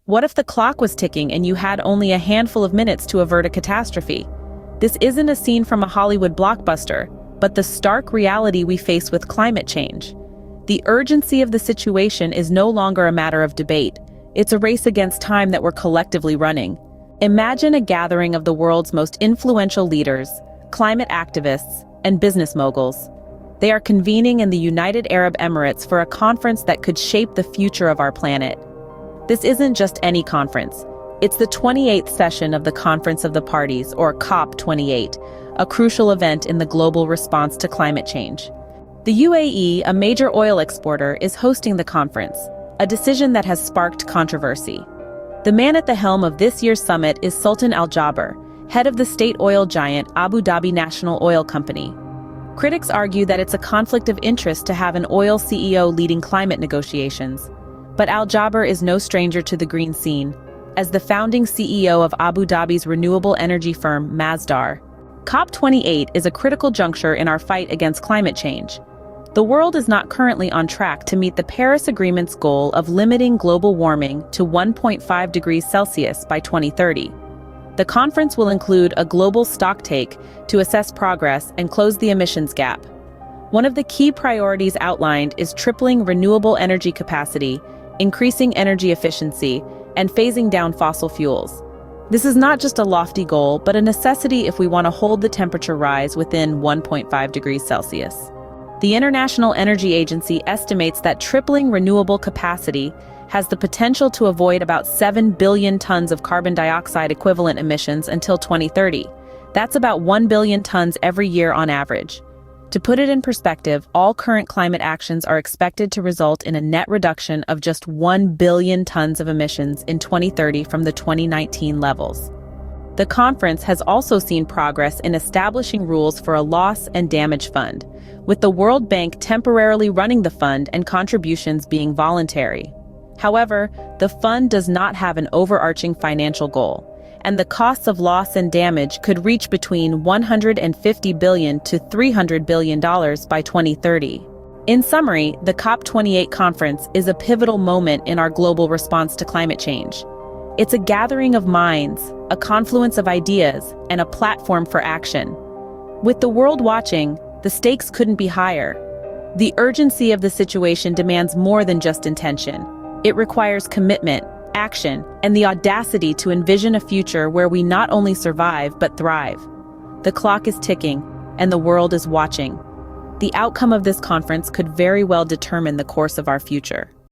What if the clock was ticking and you had only a handful of minutes to avert a catastrophe? This isn't a scene from a Hollywood blockbuster, but the stark reality we face with climate change. The urgency of the situation is no longer a matter of debate. It's a race against time that we're collectively running. Imagine a gathering of the world's most influential leaders, climate activists, and business moguls. They are convening in the United Arab Emirates for a conference that could shape the future of our planet. This isn't just any conference. It's the 28th session of the Conference of the Parties, or COP28, a crucial event in the global response to climate change. The UAE, a major oil exporter, is hosting the conference, a decision that has sparked controversy. The man at the helm of this year's summit is Sultan Al Jaber, head of the state oil giant Abu Dhabi National Oil Company. Critics argue that it's a conflict of interest to have an oil CEO leading climate negotiations. But Al Jaber is no stranger to the green scene. As the founding CEO of Abu Dhabi's renewable energy firm Masdar, COP28 is a critical juncture in our fight against climate change. The world is not currently on track to meet the Paris Agreement's goal of limiting global warming to 1.5 degrees Celsius by 2030. The conference will include a global stocktake to assess progress and close the emissions gap. One of the key priorities outlined is tripling renewable energy capacity, increasing energy efficiency, and phasing down fossil fuels. This is not just a lofty goal, but a necessity if we want to hold the temperature rise within 1.5 degrees Celsius. The International Energy Agency estimates that tripling renewable capacity has the potential to avoid about 7 billion tons of carbon dioxide equivalent emissions until 2030. That's about 1 billion tons every year on average. To put it in perspective, all current climate actions are expected to result in a net reduction of just 1 billion tons of emissions in 2030 from the 2019 levels. The conference has also seen progress in establishing rules for a loss and damage fund, with the World Bank temporarily running the fund and contributions being voluntary. However, the fund does not have an overarching financial goal, and the costs of loss and damage could reach between $150 billion to $300 billion by 2030. In summary, the COP28 conference is a pivotal moment in our global response to climate change. It's a gathering of minds, a confluence of ideas, and a platform for action. With the world watching, the stakes couldn't be higher. The urgency of the situation demands more than just intention. It requires commitment, action, and the audacity to envision a future where we not only survive but thrive. The clock is ticking, and the world is watching. The outcome of this conference could very well determine the course of our future.